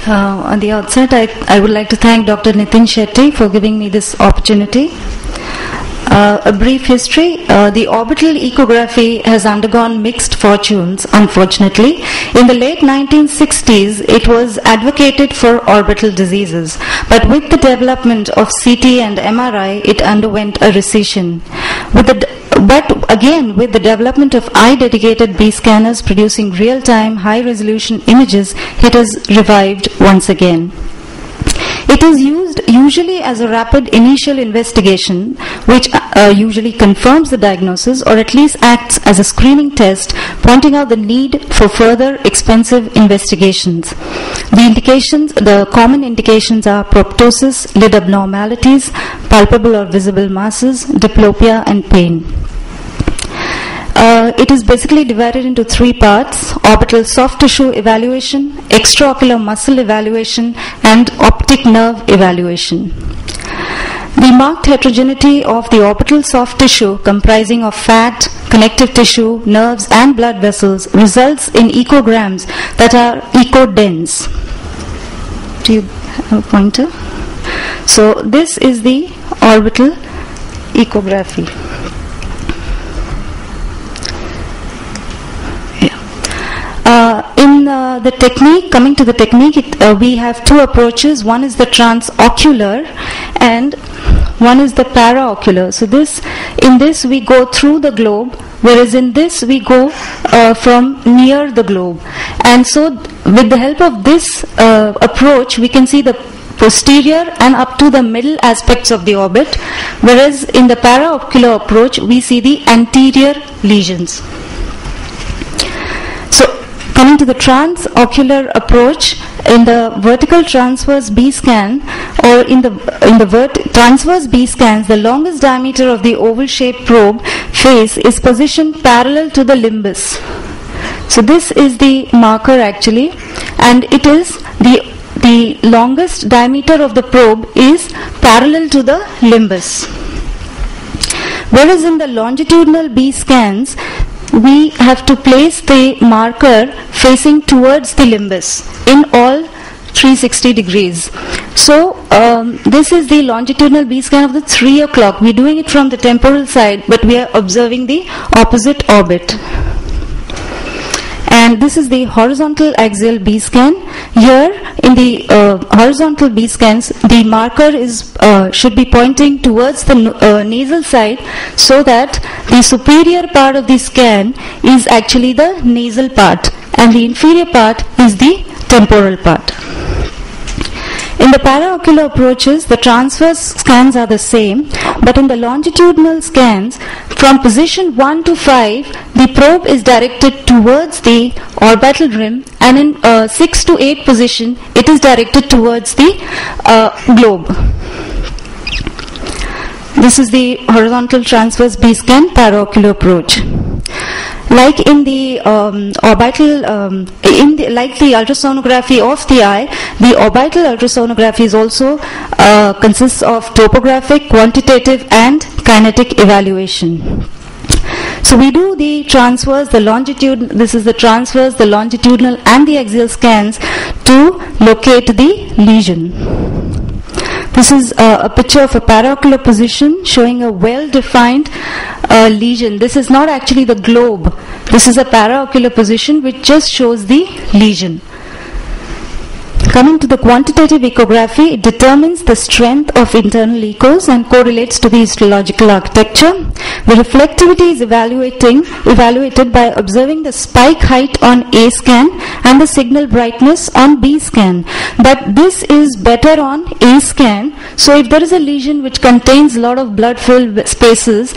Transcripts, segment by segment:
On the outset, I would like to thank Dr. Nitin Shetty for giving me this opportunity. A brief history. The orbital ecography has undergone mixed fortunes, unfortunately. In the late 1960s, it was advocated for orbital diseases. But with the development of CT and MRI, it underwent a recession. But again, with the development of eye-dedicated B scanners producing real-time, high-resolution images, it has revived once again. It is used usually as a rapid initial investigation, which usually confirms the diagnosis or at least acts as a screening test, pointing out the need for further expensive investigations. The common indications are proptosis, lid abnormalities, palpable or visible masses, diplopia, and pain. It is basically divided into three parts: orbital soft tissue evaluation, extraocular muscle evaluation, and optic nerve evaluation. The marked heterogeneity of the orbital soft tissue, comprising of fat, connective tissue, nerves, and blood vessels, results in ecograms that are eco-dense. Do you have a pointer? So this is the orbital ecography. The technique, coming to the technique, we have two approaches. One is the transocular and one is the paraocular. So in this we go through the globe, whereas in this we go from near the globe. And so with the help of this approach, we can see the posterior and up to the middle aspects of the orbit, whereas in the paraocular approach we see the anterior lesions. Coming to the transocular approach, in the vertical transverse B scan or in the transverse B scans, the longest diameter of the oval-shaped probe face is positioned parallel to the limbus. So this is the marker actually, and it is the longest diameter of the probe is parallel to the limbus. Whereas in the longitudinal B scans, we have to place the marker facing towards the limbus in all 360 degrees. So this is the longitudinal B scan of the 3 o'clock. We're doing it from the temporal side, but we are observing the opposite orbit. And this is the horizontal axial B scan. Here in the horizontal B scans, the marker should be pointing towards the nasal side, so that the superior part of the scan is actually the nasal part and the inferior part is the temporal part. In the paraocular approaches, the transverse scans are the same, but in the longitudinal scans, from position 1 to 5, the probe is directed towards the orbital rim, and in 6 to 8 position, it is directed towards the globe. This is the horizontal transverse B scan paraocular approach. Like in the orbital, like the ultrasonography of the eye, the orbital ultrasonography is also consists of topographic, quantitative, and kinetic evaluation. So we do the transverse, the longitude. This is the transverse, the longitudinal, and the axial scans to locate the lesion. This is a picture of a paraocular position showing a well-defined lesion. This is not actually the globe. This is a paraocular position which just shows the lesion. Coming to the quantitative ecography, it determines the strength of internal echos and correlates to the histological architecture. The reflectivity is evaluated by observing the spike height on A scan and the signal brightness on B scan. But this is better on A scan. So if there is a lesion which contains a lot of blood-filled spaces,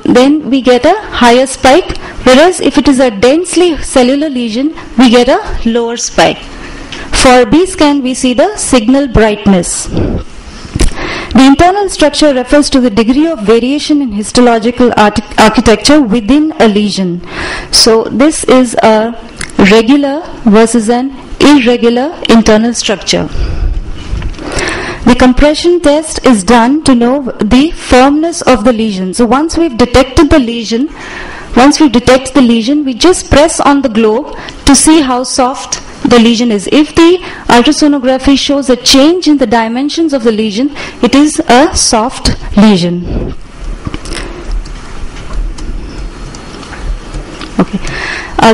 then we get a higher spike. Whereas if it is a densely cellular lesion, we get a lower spike. For B scan, we see the signal brightness. The internal structure refers to the degree of variation in histological architecture within a lesion. So this is a regular versus an irregular internal structure. The compression test is done to know the firmness of the lesion. So once we've detected the lesion, we just press on the globe to see how soft the lesion is. If the ultrasonography shows a change in the dimensions of the lesion, it is a soft lesion. Okay.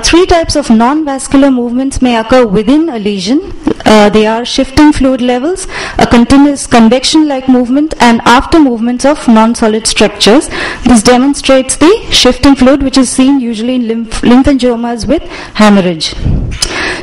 Three types of non-vascular movements may occur within a lesion. They are shifting fluid levels, a continuous convection-like movement, and after movements of non-solid structures. This demonstrates the shifting fluid, which is seen usually in lymphangiomas with hemorrhage.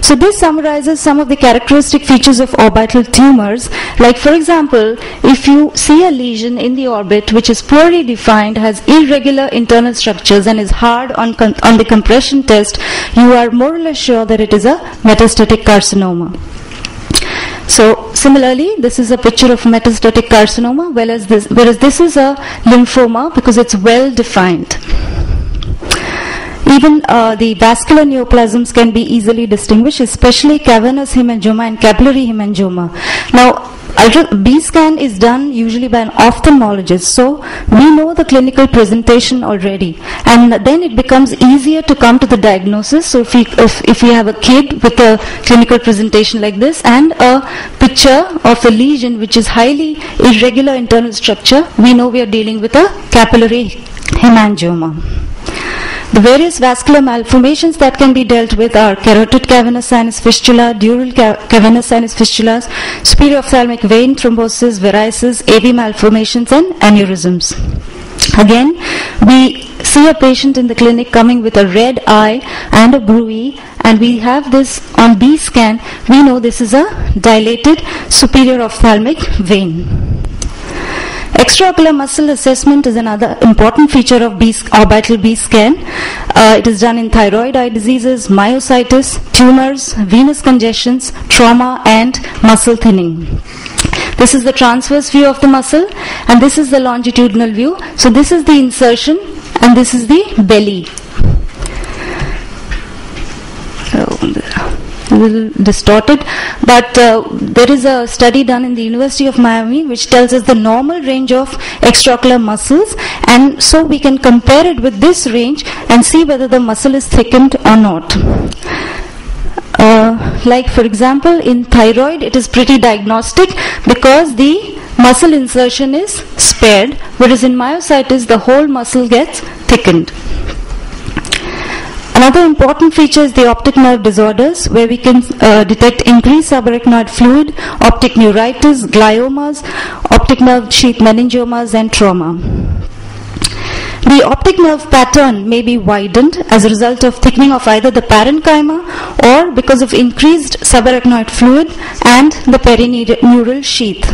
So this summarizes some of the characteristic features of orbital tumors. Like, for example, if you see a lesion in the orbit which is poorly defined, has irregular internal structures, and is hard on the compression test, you are more or less sure that it is a metastatic carcinoma. So similarly, this is a picture of metastatic carcinoma, whereas this is a lymphoma because it's well defined. Even the vascular neoplasms can be easily distinguished, especially cavernous hemangioma and capillary hemangioma. Now, B scan is done usually by an ophthalmologist, so we know the clinical presentation already, and then it becomes easier to come to the diagnosis. So if we have a kid with a clinical presentation like this and a picture of a lesion which is highly irregular internal structure, we know we are dealing with a capillary hemangioma. The various vascular malformations that can be dealt with are carotid cavernous sinus fistula, dural cavernous sinus fistulas, superior ophthalmic vein thrombosis, varices, AV malformations, and aneurysms. Again, we see a patient in the clinic coming with a red eye and a bruit, and we have this on B scan. We know this is a dilated superior ophthalmic vein. Extraocular muscle assessment is another important feature of orbital B scan. It is done in thyroid eye diseases, myositis, tumors, venous congestions, trauma, and muscle thinning. This is the transverse view of the muscle, and this is the longitudinal view. So this is the insertion, and this is the belly. A little distorted, but there is a study done in the University of Miami which tells us the normal range of extraocular muscles, and so we can compare it with this range and see whether the muscle is thickened or not. Like, for example, in thyroid it is pretty diagnostic because the muscle insertion is spared, whereas in myositis the whole muscle gets thickened. Another important feature is the optic nerve disorders, where we can detect increased subarachnoid fluid, optic neuritis, gliomas, optic nerve sheath meningiomas, and trauma. The optic nerve pattern may be widened as a result of thickening of either the parenchyma or because of increased subarachnoid fluid and the perineural sheath.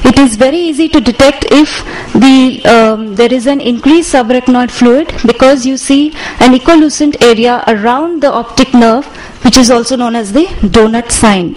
It is very easy to detect if there is an increased subarachnoid fluid because you see an equilucent area around the optic nerve, which is also known as the donut sign,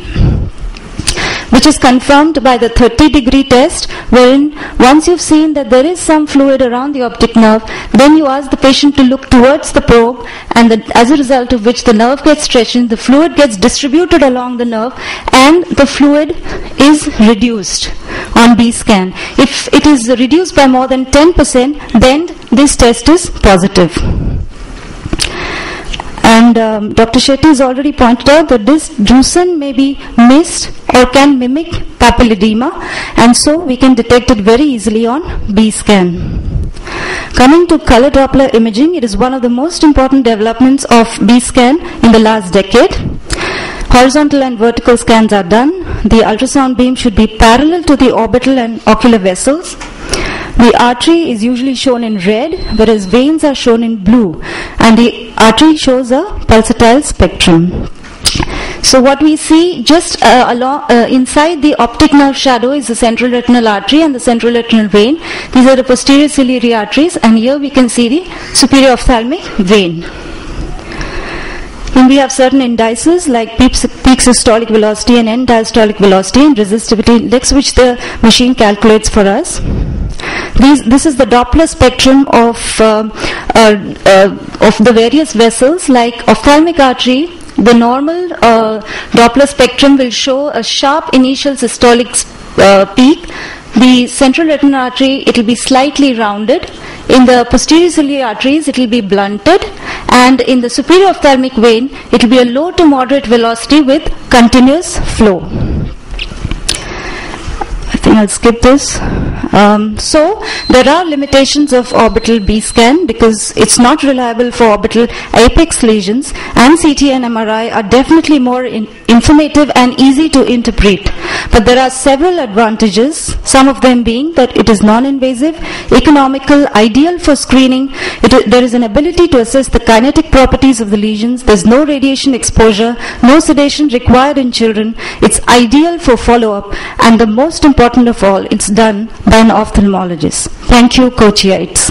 which is confirmed by the 30-degree test, wherein once you've seen that there is some fluid around the optic nerve, then you ask the patient to look towards the probe, and as a result of which the nerve gets stretched, the fluid gets distributed along the nerve, and the fluid is reduced on B scan. If it is reduced by more than 10%, then this test is positive. And Dr. Shetty has already pointed out that this drusen may be missed or can mimic papilledema, and so we can detect it very easily on B scan. Coming to color Doppler imaging, it is one of the most important developments of B scan in the last decade. Horizontal and vertical scans are done. The ultrasound beam should be parallel to the orbital and ocular vessels. The artery is usually shown in red, whereas veins are shown in blue, and the artery shows a pulsatile spectrum. So what we see just inside the optic nerve shadow is the central retinal artery and the central retinal vein. These are the posterior ciliary arteries, and here we can see the superior ophthalmic vein. Then we have certain indices like peak systolic velocity and end diastolic velocity and resistivity index, which the machine calculates for us. This is the Doppler spectrum of the various vessels. Like ophthalmic artery, the normal Doppler spectrum will show a sharp initial systolic peak, the central retinal artery, it will be slightly rounded. In the posterior ciliary arteries, it will be blunted, and in the superior ophthalmic vein, it will be a low to moderate velocity with continuous flow. I think I'll skip this. So there are limitations of orbital B scan because it's not reliable for orbital apex lesions, and CT and MRI are definitely more informative and easy to interpret. But there are several advantages, some of them being that it is non-invasive, economical, ideal for screening, there is an ability to assess the kinetic properties of the lesions, there's no radiation exposure, no sedation required in children, it's ideal for follow-up, and the most important of all, it's done by an ophthalmologist. Thank you, co-chairs.